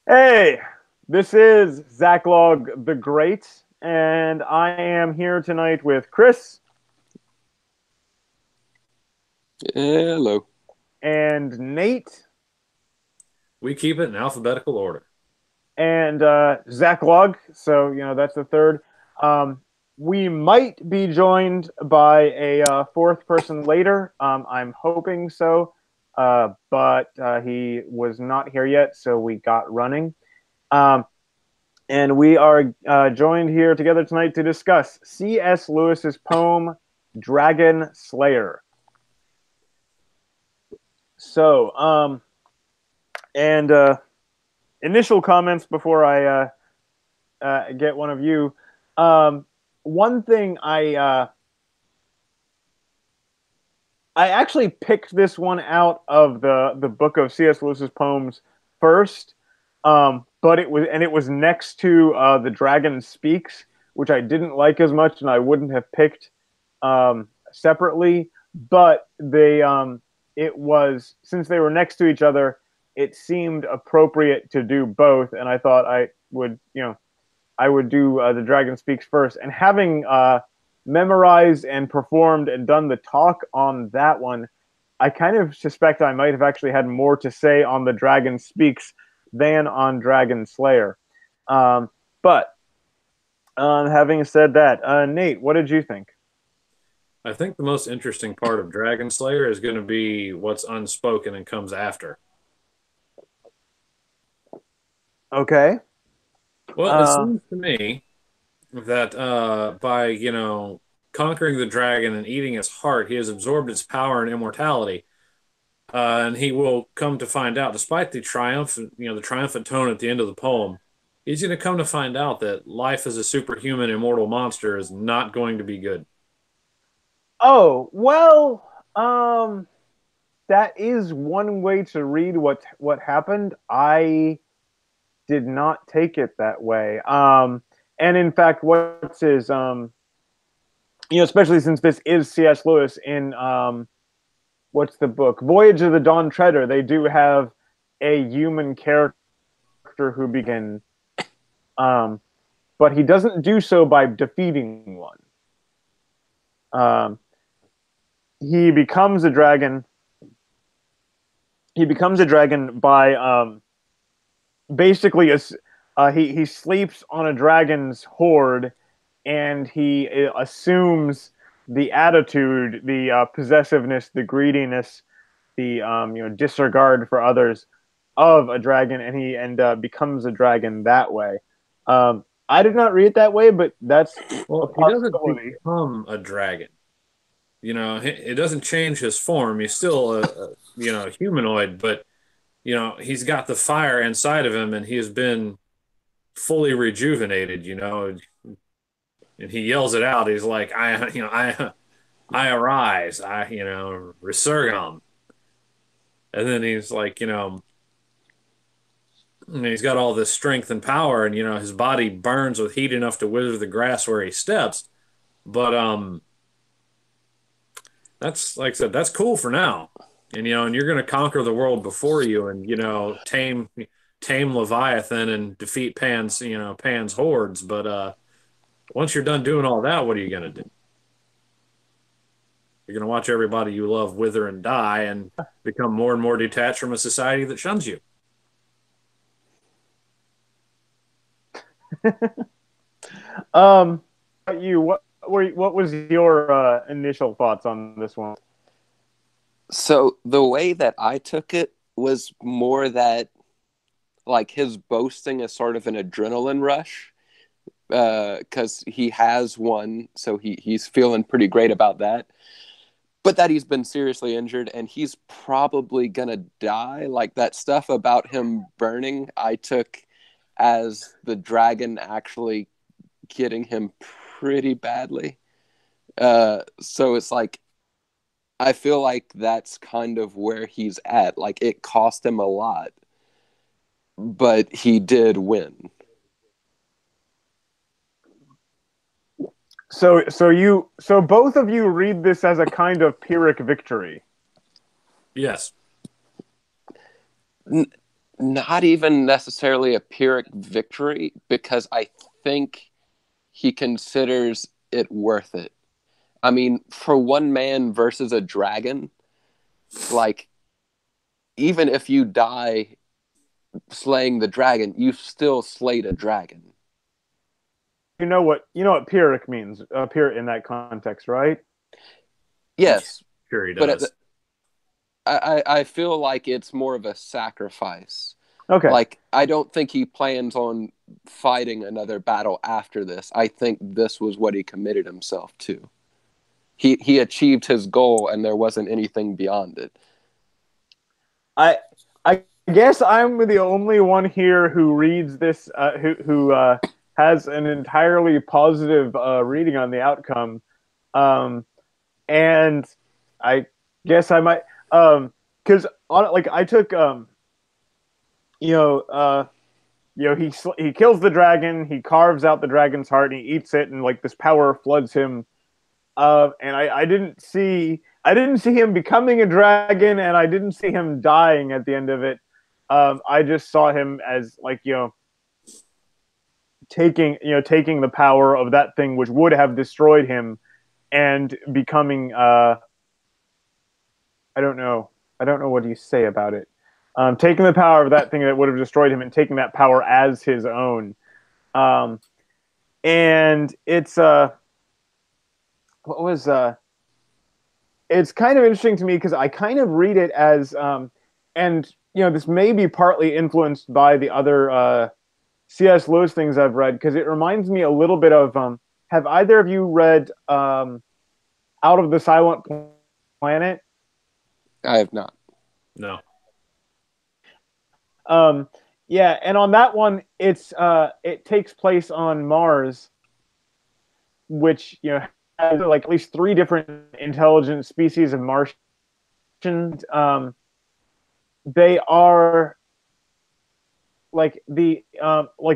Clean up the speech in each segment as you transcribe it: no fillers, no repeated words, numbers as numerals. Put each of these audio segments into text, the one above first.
Hey, this is Zach Log the Great, and I am here tonight with Chris Hello. and Nate We keep it in alphabetical order. and Zach Log. So, that's the third. Um, we might be joined by a fourth person later. I'm hoping so, but he was not here yet, so we got running. Um, and we are joined here together tonight to discuss C.S. Lewis's poem Dragon Slayer. So, and initial comments before I get one of you. Um, One thing I actually picked this one out of the book of C.S. Lewis's poems first, but it was next to The Dragon Speaks, which I didn't like as much, and I wouldn't have picked separately. But it was since they were next to each other, it seemed appropriate to do both, and I thought I would do The Dragon Speaks first, and having memorized and performed and done the talk on that one, I kind of suspect I might have actually had more to say on The Dragon Speaks than on Dragon Slayer. But having said that, Nate, what did you think? I think the most interesting part of Dragon Slayer is going to be what's unspoken and comes after. Okay. Well, it Uh, seems to me that by, conquering the dragon and eating its heart, he has absorbed its power and immortality. And he will come to find out, despite the triumphant tone at the end of the poem, he's going to come to find out that life as a superhuman immortal monster is not going to be good. oh well. That is one way to read what happened. I did not take it that way. And in fact, what's his especially since this is C.S. Lewis in what's the book? Voyage of the Dawn Treader. They do have a human character who begin, um, but he doesn't do so by defeating one. Um, he becomes a dragon. He becomes a dragon by basically he sleeps on a dragon's hoard, and he assumes the attitude, the possessiveness, the greediness, the disregard for others of a dragon, and he becomes a dragon that way. I did not read it that way, but that's a Well, he doesn't possibility. become a dragon. It doesn't change his form. He's still a humanoid, but he's got the fire inside of him, and he has been fully rejuvenated. And he yells it out. He's like, I arise. Resurgam. And then he's like, he's got all this strength and power, and his body burns with heat enough to wither the grass where he steps. But that's like I said, that's cool for now. And you're gonna conquer the world before you, and tame Leviathan and defeat Pan's hordes. But once you're done doing all that, what are you gonna do? You're gonna watch everybody you love wither and die, and become more and more detached from a society that shuns you. um, what was your initial thoughts on this one? So the way that I took it was more that like his boasting is sort of an adrenaline rush because he has one, so he's feeling pretty great about that. But that he's been seriously injured and he's probably gonna die. Like that stuff about him burning, I took as the dragon actually getting him pretty badly. So it's like I feel like that's kind of where he's at. Like it cost him a lot, but he did win. So both of you read this as a kind of Pyrrhic victory. Yes. not even necessarily a Pyrrhic victory because I think he considers it worth it. I mean, for one man versus a dragon, like, even if you die slaying the dragon, you've still slayed a dragon. You know what Pyrrhic means, Pyrrhic in that context, right? Yes, Sure, he but does. I feel like it's more of a sacrifice. Okay. Like, I don't think he plans on fighting another battle after this. I think this was what he committed himself to. He achieved his goal, and there wasn't anything beyond it. I I guess I'm the only one here who reads this, who has an entirely positive reading on the outcome, um, and I guess I might, because on like I took, you know uh he kills the dragon, he carves out the dragon's heart, and he eats it, and like this power floods him. And I didn't see him becoming a dragon, and I didn't see him dying at the end of it. I just saw him as like taking the power of that thing which would have destroyed him and becoming I don't know what you say about it. Taking the power of that thing that would have destroyed him and taking that power as his own. Um, and it's what was it's kind of interesting to me because I kind of read it as, and this may be partly influenced by the other C.S. Lewis things I've read, because it reminds me a little bit of, have either of you read Out of the Silent Planet? I have not. No. Um, yeah, and on that one, it takes place on Mars, which has like at least three different intelligent species of Martians. They are like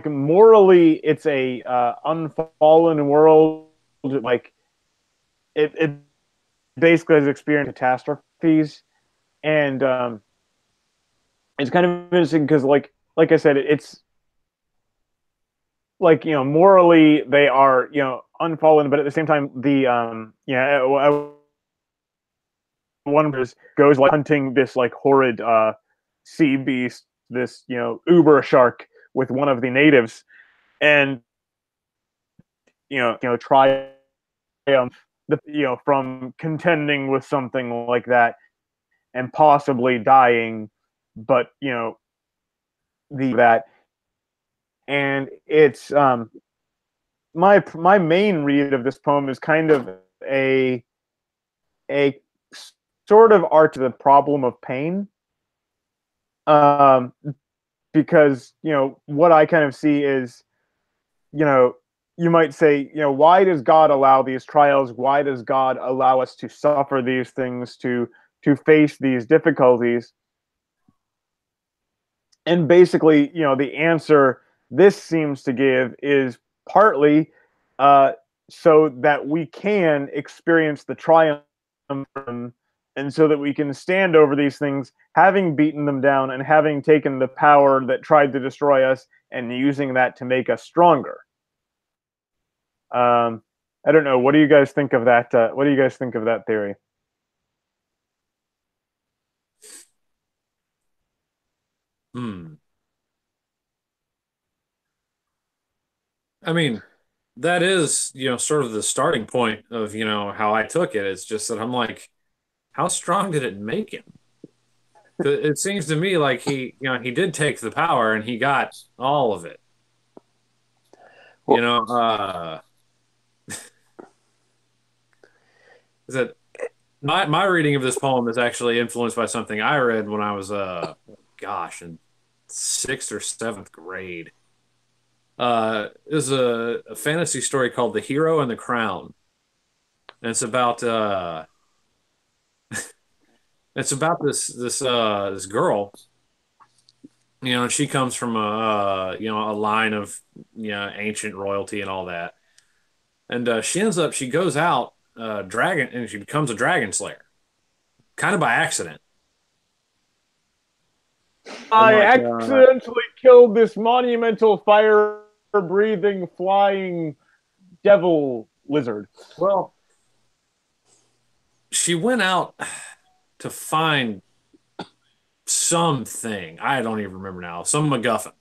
morally, it's a unfallen world. Like it basically has experienced catastrophes, and it's kind of interesting because like I said, it's like morally they are unfallen, but at the same time the one goes like hunting this like horrid sea beast, this uber shark, with one of the natives, and triumph from contending with something like that and possibly dying, but the that and it's my main read of this poem is kind of a a sort of art to the problem of pain, um, because what I kind of see is, you know you might say, why does God allow these trials? Why does God allow us to suffer these things, to face these difficulties? And basically, the answer this seems to give is partly uh, so that we can experience the triumph, and so that we can stand over these things, having beaten them down and having taken the power that tried to destroy us and using that to make us stronger. Um, I don't know. What do you guys think of that? What do you guys think of that theory? Hmm. I mean, that is, sort of the starting point of, how I took it. It's just that I'm like, how strong did it make him? 'Cause it seems to me like he did take the power and he got all of it. You Well, know, is that my reading of this poem is actually influenced by something I read when I was gosh, in sixth or seventh grade. It was a fantasy story called The Hero and the Crown. And it's about this girl, and she comes from a line of ancient royalty and all that. And she goes out dragon, and she becomes a dragon slayer, kind of by accident. and I accidentally killed this monumental fire-breathing flying devil lizard. well, she went out to find something. I don't even remember now. Some MacGuffin.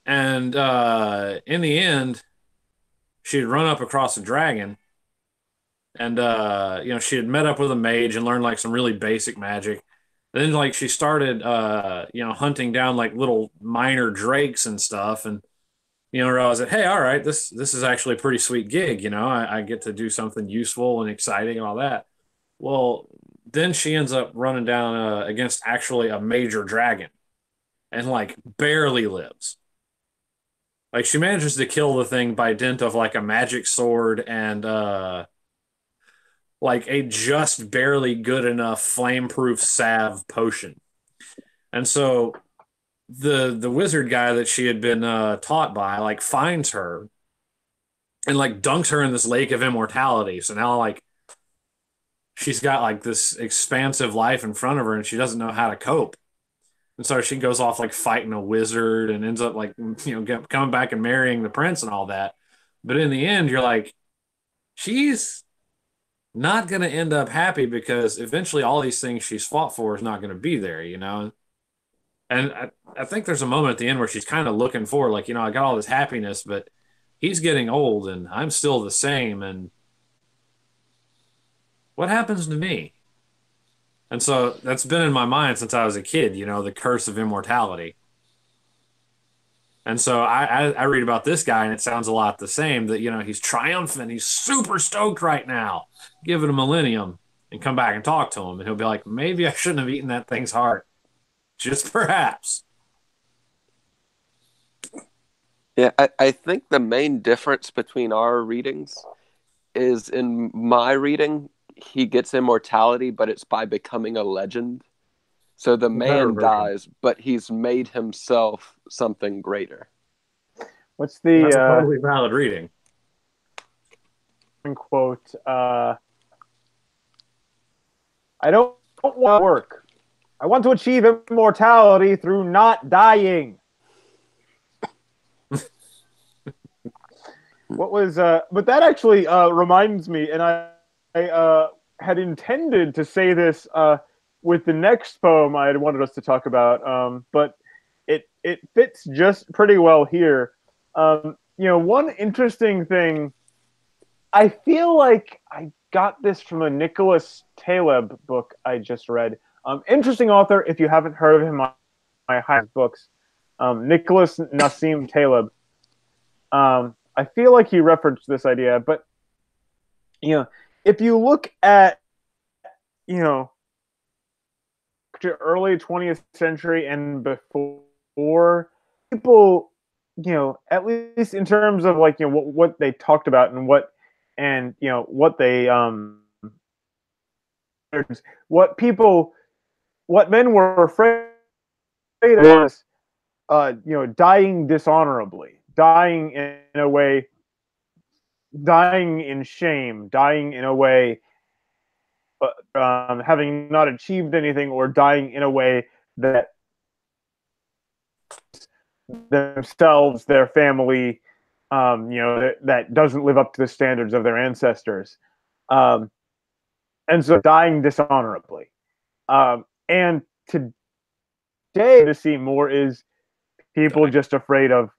And in the end, she had run up across a dragon, and she had met up with a mage and learned like some really basic magic. Then like she started hunting down like little minor drakes and stuff, and realized that, hey, all right, this is actually a pretty sweet gig. I get to do something useful and exciting and all that. Well, then she ends up running down against actually a major dragon and like barely lives. Like she manages to kill the thing by dint of like a magic sword and like a just barely good enough flame-proof salve potion. And so the wizard guy that she had been taught by like finds her and like dunks her in this lake of immortality. So now like she's got like this expansive life in front of her and she doesn't know how to cope. And so she goes off like fighting a wizard and ends up like coming back and marrying the prince and all that. But in the end, you're like, she's not going to end up happy because eventually all these things she's fought for is not going to be there. And I think there's a moment at the end where she's kind of looking for, like, I got all this happiness, but he's getting old and I'm still the same. And what happens to me? And so that's been in my mind since I was a kid, the curse of immortality. And so I read about this guy and it sounds a lot the same that, he's triumphant. He's super stoked right now. Give it a millennium and come back and talk to him. And he'll be like, maybe I shouldn't have eaten that thing's heart. Just perhaps. Yeah, I think the main difference between our readings is in my reading, he gets immortality, but it's by becoming a legend. So the Better man version. dies, but he's made himself something greater. What's That's a the totally valid reading. quote? I don't want to work. I want to achieve immortality through not dying. What was but that actually reminds me, and I had intended to say this with the next poem I had wanted us to talk about, but it fits just pretty well here. One interesting thing, I feel like I got this from a Nicholas Taleb book I just read. Interesting author, if you haven't heard of him, my highest books. Nicholas Nassim Taleb. I feel like he referenced this idea, but if you look at you know early 20th century and before, people, at least in terms of like what they talked about and what they what people what men were afraid of was dying dishonorably, dying in a way, dying in shame, dying in a way, having not achieved anything, or dying in a way that themselves, their family, that doesn't live up to the standards of their ancestors, and so dying dishonorably. And today, to see more is people just afraid of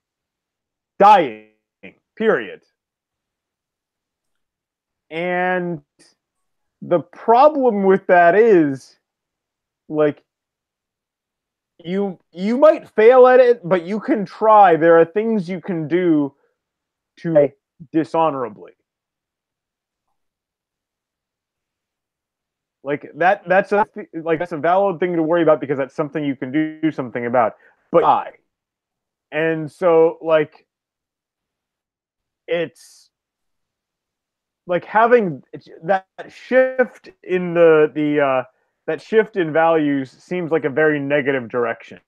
dying. Period. And the problem with that is, like, you might fail at it, but you can try. There are things you can do to die dishonorably. Like that's a valid thing to worry about because that's something you can do something about. But die. And so like it's like having that shift in the that shift in values seems like a very negative direction.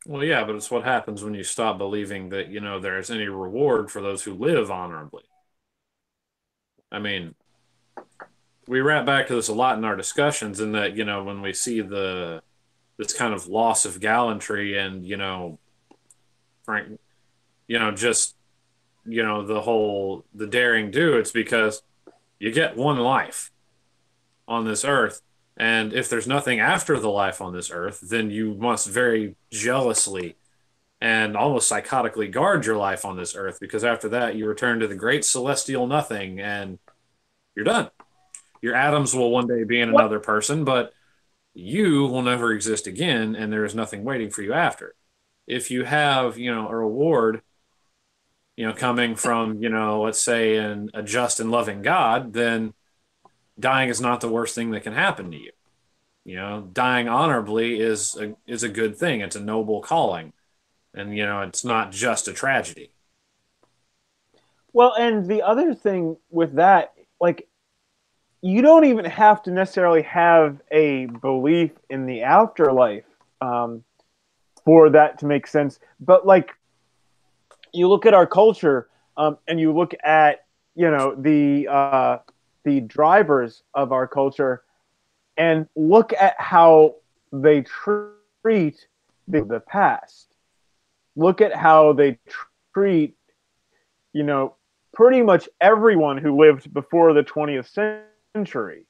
Well, yeah, but it's what happens when you stop believing that, there's any reward for those who live honorably. I mean, we wrap back to this a lot in our discussions, in that, when we see this kind of loss of gallantry, and, Frank, just, the daring do, it's because you get one life on this earth. And if there's nothing after the life on this earth, then you must very jealously and almost psychotically guard your life on this earth, because after that you return to the great celestial nothing, and you're done. Your atoms will one day be in What? another person, but you will never exist again, and there is nothing waiting for you after. If you have, a reward, coming from, let's say, a just and loving God, then dying is not the worst thing that can happen to you. Dying honorably is a good thing. It's a noble calling, and it's not just a tragedy. Well, and the other thing with that, like, you don't even have to necessarily have a belief in the afterlife um, for that to make sense. But like, you look at our culture, and you look at the drivers of our culture, and look at how they treat the past. Look at how they treat you know pretty much everyone who lived before the 20th century.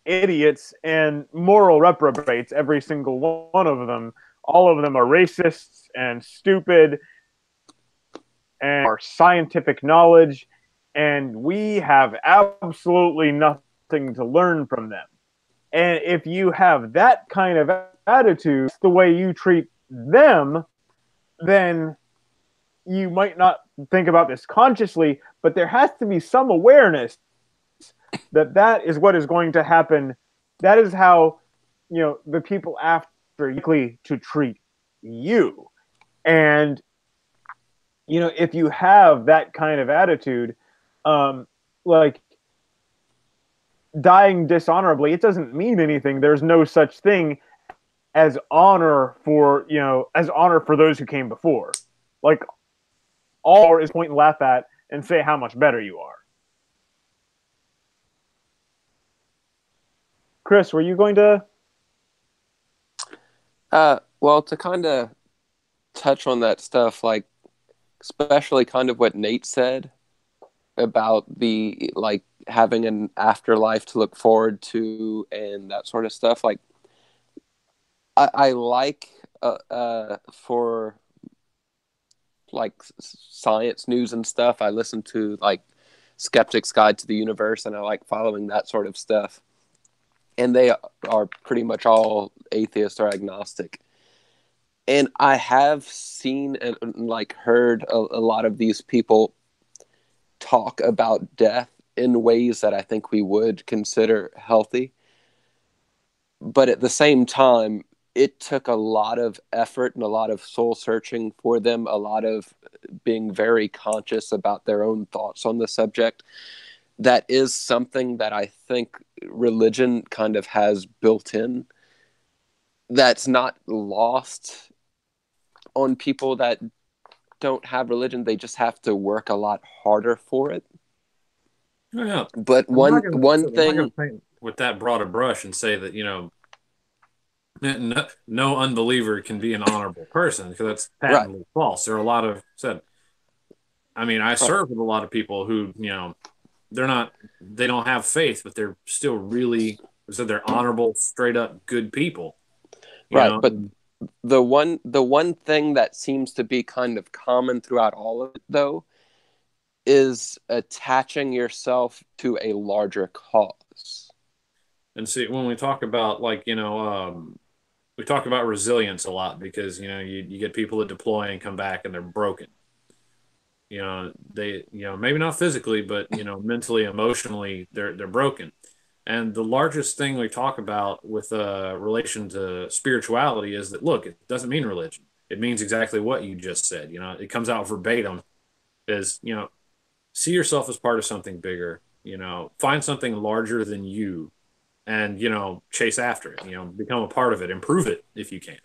Idiots and moral reprobates, every single one of them. All of them are racists and stupid and our scientific knowledge, and we have absolutely nothing to learn from them. And if you have that kind of attitude, the way you treat them, then you might not think about this consciously, but there has to be some awareness that that is what is going to happen. That is how, the people after are likely to treat you. And, if you have that kind of attitude, like dying dishonorably, it doesn't mean anything. There's no such thing as honor for, as honor for those who came before. Like, all is point and laugh at and say how much better you are. Chris, were you going to? Well, to kind of touch on that stuff, like especially kind of what Nate said about the like having an afterlife to look forward to and that sort of stuff. Like, I like for like science news and stuff. I listen to like Skeptic's Guide to the Universe, and I like following that sort of stuff. And they are pretty much all atheist or agnostic. And I have seen and like heard a lot of these people talk about death in ways that I think we would consider healthy. But at the same time, it took a lot of effort and a lot of soul searching for them, a lot of being very conscious about their own thoughts on the subject. That is something that I think religion kind of has built in, that's not lost on people that don't have religion. They just have to work a lot harder for it. Oh, yeah. But I'm not one gonna thing, paint with that broad a brush and say that, no unbeliever can be an honorable person, because that's right, patently false. There are a lot of said. I mean, I right, serve with a lot of people who, they don't have faith, but they're still really, said, they're honorable, straight up good people. You right. know, But the one thing that seems to be kind of common throughout all of it, though, is attaching yourself to a larger cause. and see, when we talk about, like, we talk about resilience a lot, because you get people that deploy and come back and they're broken. They, maybe not physically, but mentally, emotionally, they're broken. And the largest thing we talk about with relation to spirituality is that, look, it doesn't mean religion. It means exactly what you just said. It comes out verbatim. Is, see yourself as part of something bigger. Find something larger than you, and chase after it. Become a part of it. Improve it if you can.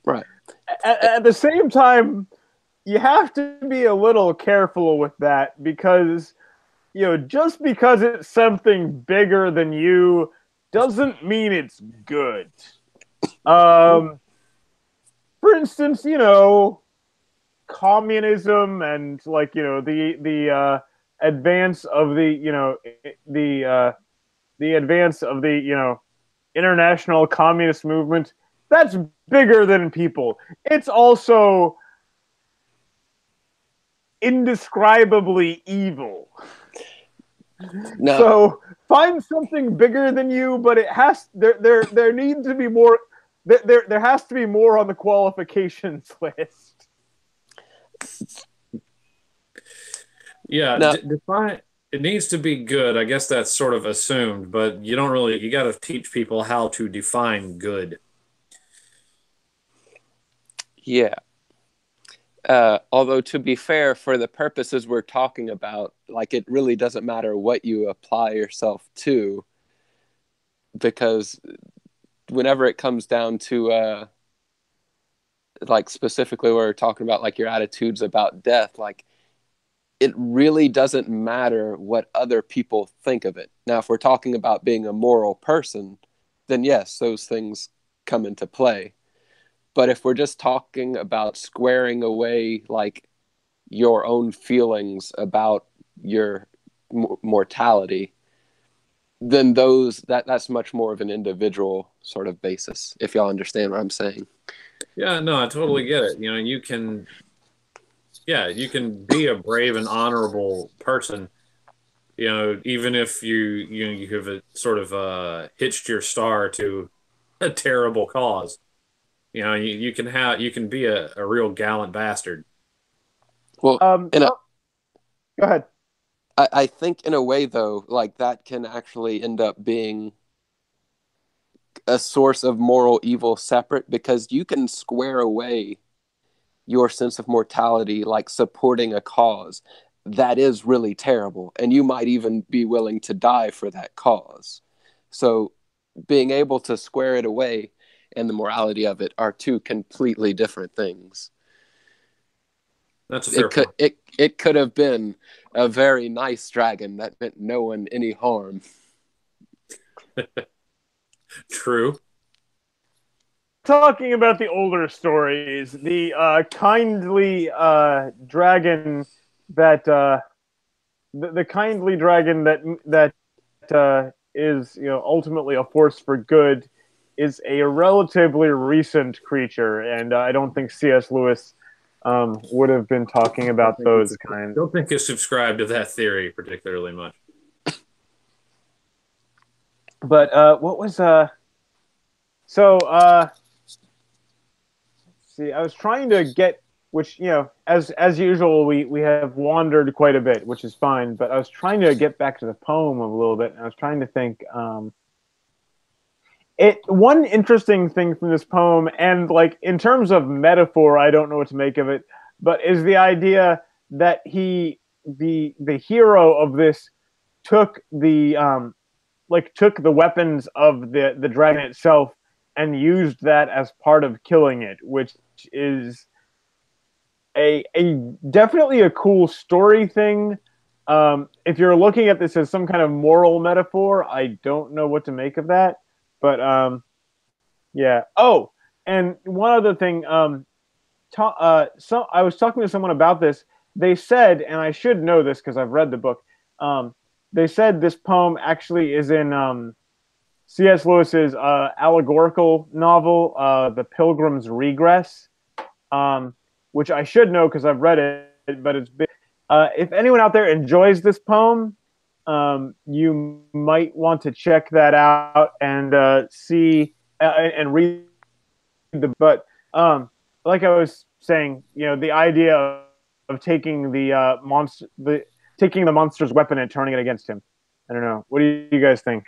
Right. At the same time, you have to be a little careful with that, because just because it's something bigger than you doesn't mean it's good. Um, for instance, communism and like the advance of the advance of the international communist movement. That's bigger than people. It's also indescribably evil. No, So find something bigger than you, but it has there needs to be more. There has to be more on the qualifications list. Yeah, no, define it needs to be good. I guess that's sort of assumed, but you don't really you got to teach people how to define good. yeah. Although to be fair, for the purposes we're talking about, like it really doesn't matter what you apply yourself to, because whenever it comes down to like specifically what we're talking about, like your attitudes about death, like it really doesn't matter what other people think of it. Now, if we're talking about being a moral person, then yes, those things come into play. But if we're just talking about squaring away like your own feelings about your mortality, then that's much more of an individual sort of basis. If y'all understand what I'm saying. Yeah, no, I totally get it. Yeah, you can be a brave and honorable person, even if you have sort of hitched your star to a terrible cause. You can be a real gallant bastard. Well, in a, So go ahead. I think in a way though, like that can actually end up being a source of moral evil separate, because you can square away your sense of mortality like supporting a cause that is really terrible, and you might even be willing to die for that cause. So being able to square it away and the morality of it are two completely different things. That's a fair it could point. it it could have been a very nice dragon that meant no one any harm. True. Talking about the older stories, the kindly dragon that the kindly dragon that is ultimately a force for good is a relatively recent creature, and I don't think C.S. Lewis would have been talking Don't about think those kind. don't think you subscribe to that theory particularly much. But what was so see, I was trying to get, which as usual, we have wandered quite a bit, which is fine. But I was trying to get back to the poem a little bit, and I was trying to think. It one interesting thing from this poem, and like in terms of metaphor, I don't know what to make of it, but is the idea that the hero of this took took the weapons of the dragon itself and used that as part of killing it, which is a definitely a cool story thing. If you're looking at this as some kind of moral metaphor, I don't know what to make of that. But yeah. Oh, and one other thing. So I was talking to someone about this. They said, and I should know this because I've read the book. Um, they said this poem actually is in C.S. Lewis's allegorical novel, The Pilgrim's Regress, um, which I should know because I've read it. But it's been, if anyone out there enjoys this poem, you might want to check that out and see and read the. But like I was saying, the idea of taking taking the monster's weapon and turning it against him. I don't know. What do you guys think?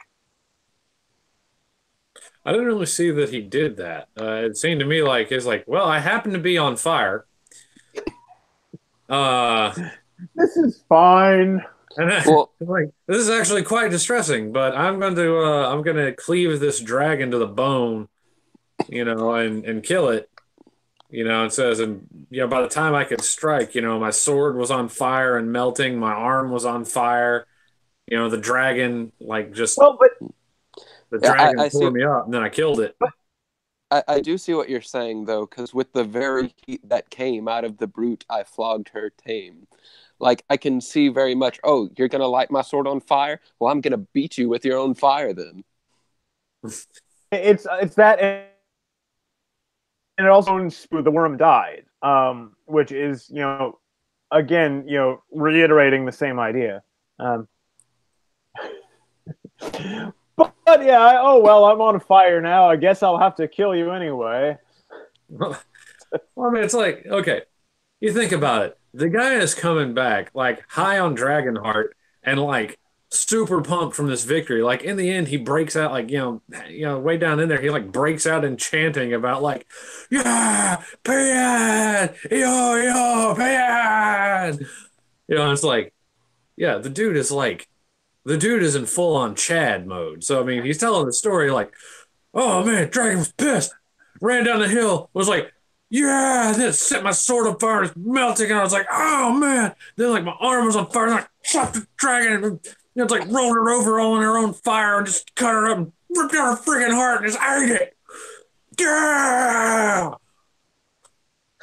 I didn't really see that he did that. It seemed to me like it's like, well, I happen to be on fire. Uh, This is fine. and Well, like this is actually quite distressing, but I'm going to cleave this dragon to the bone, and kill it. It says, and by the time I could strike, my sword was on fire and melting, my arm was on fire, You know, the dragon like just Well, but the Yeah, dragon I tore see. me up, and then I killed it. I do see what you're saying though, because with the very heat that came out of the brute, I flogged her tame. Like I can see very much. Oh, you're gonna light my sword on fire? Well, I'm gonna beat you with your own fire then. it's that, and it also the worm died, which is again reiterating the same idea. Um, but yeah, oh well, I'm on fire now. I guess I'll have to kill you anyway. Well, I mean, it's like okay, you think about it. The guy is coming back like high on Dragonheart and like super pumped from this victory. Like in the end, he breaks out like way down in there, he like breaks out in chanting about like, yeah, Pan, yo yo Pan. It's like yeah, the dude is in full on Chad mode. So I mean, he's telling the story like, oh man, Dragon was pissed. Ran down the hill, was like, yeah, then it set my sword on fire, it's melting, and I was like, oh man. Then like my arm was on fire, and I shot the dragon, and it's like rolling her over all in her own fire and just cut her up and ripped out her freaking heart and just ate it. Yeah.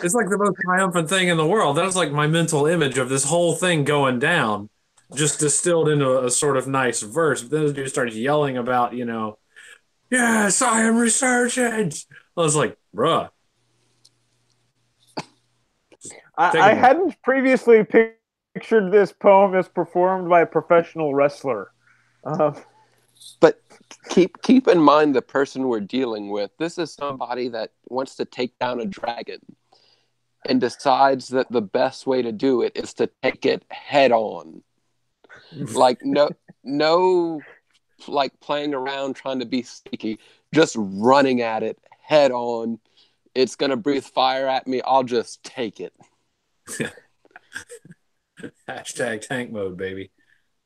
It's like the most triumphant thing in the world. That's like my mental image of this whole thing going down, just distilled into a sort of nice verse. But then the dude starts yelling about, yes, I am resurgent. I was like, bruh, take a I minute. hadn't previously pictured this poem as performed by a professional wrestler. Uh, But keep in mind the person we're dealing with. This is somebody that wants to take down a dragon and decides that the best way to do it is to take it head on. Like no like playing around trying to be sneaky, just running at it head on. It's gonna breathe fire at me. I'll just take it. Hashtag tank mode, baby.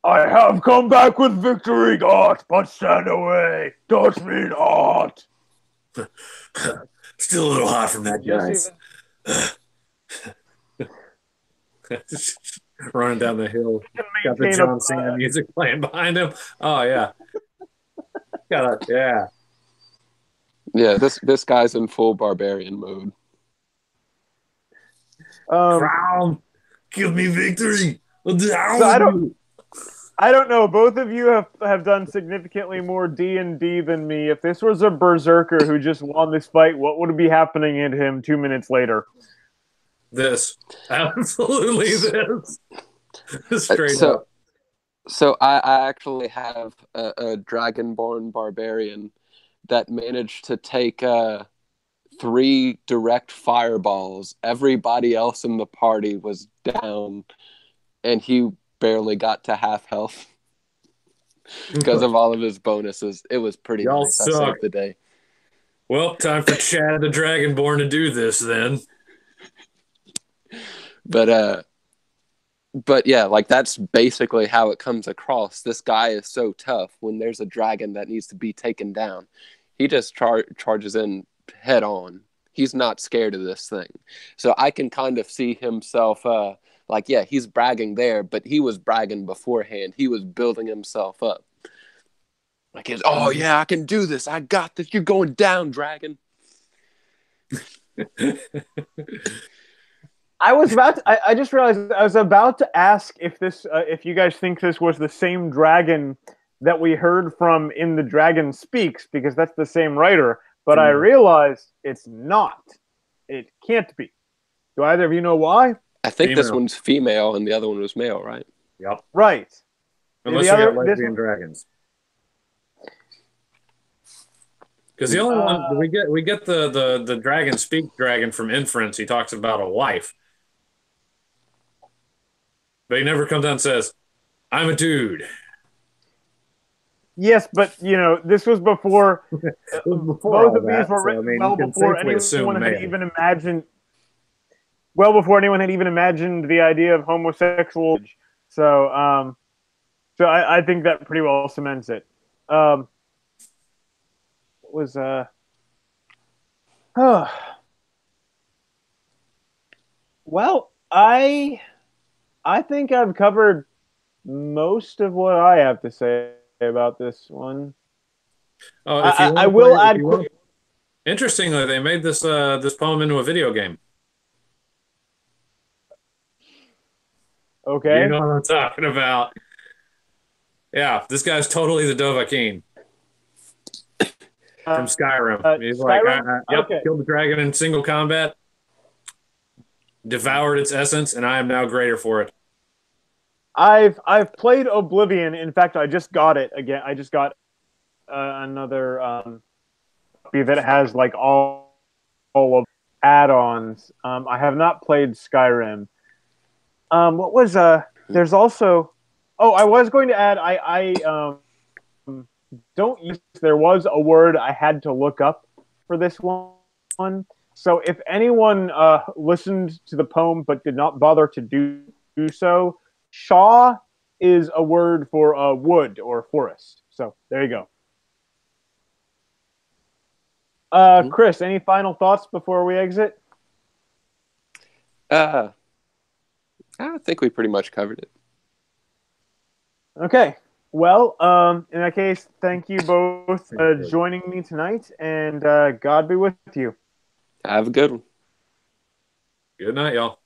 I have come back with victory, God, but stand away. Touch me not. Still a little hot from that, Just guys. even Running down the hill, to got the maintain a John Cena music playing behind him. Oh yeah, yeah. Yeah, this guy's in full barbarian mode. um. Crown, give me victory. I'll So down with you. I don't know. Both of you have done significantly more D&D than me. If this was a berserker who just won this fight, what would be happening to him 2 minutes later? This, absolutely this, straight So up. I actually have a dragonborn barbarian that managed to take three direct fireballs. Everybody else in the party was down, and he barely got to half health because of all of his bonuses. It was pretty Y'all nice. I suck. saved the day. Well, time for Chad the Dragonborn to do this then. But but yeah, like that's basically how it comes across. This guy is so tough when there's a dragon that needs to be taken down. He just charges in head on. He's not scared of this thing. So I can kind of see himself like yeah, he's bragging there, but he was bragging beforehand. He was building himself up. Like he's, oh yeah, I can do this. I got this. You're going down, dragon. I just realized I was about to ask if if you guys think this was the same dragon that we heard from in The Dragon Speaks, because that's the same writer. But I realized it's not. It can't be. Do either of you know why? I think this Female. one's female and the other one was male, right? Yep. Right. Unless The we got other this lesbian dragons. Because the only one we get the dragon speak dragon from Inference, he talks about a wife. But he never comes out and says, I'm a dude. yes, but this was before It was before both all of these that, were so I written mean you well can before safely assume anyone had male. even imagined the idea of homosexual. So I think that pretty well cements it. Was well, I think I've covered most of what I have to say about this one. Oh, if you I, want I to play, will if add you want, quick. interestingly, they made this poem into a video game. You Okay. know what I'm talking about? Yeah, this guy's totally the Dovahkiin from Skyrim. He's like, Skyrim. yep, Okay. killed the dragon in single combat, devoured its essence, and I am now greater for it. I've played Oblivion. In fact, I just got it again. I just got another copy that has like all of add-ons. I have not played Skyrim. What was There's also. Oh, I was going to add. Don't use. There was a word I had to look up for this one. So if anyone listened to the poem but did not bother to do so, Shaw is a word for wood or forest. So there you go. Mhm. Chris, any final thoughts before we exit? Uh, I think we pretty much covered it. Okay. Well, in that case, thank you both joining me tonight, and God be with you. Have a good one. Good night, y'all.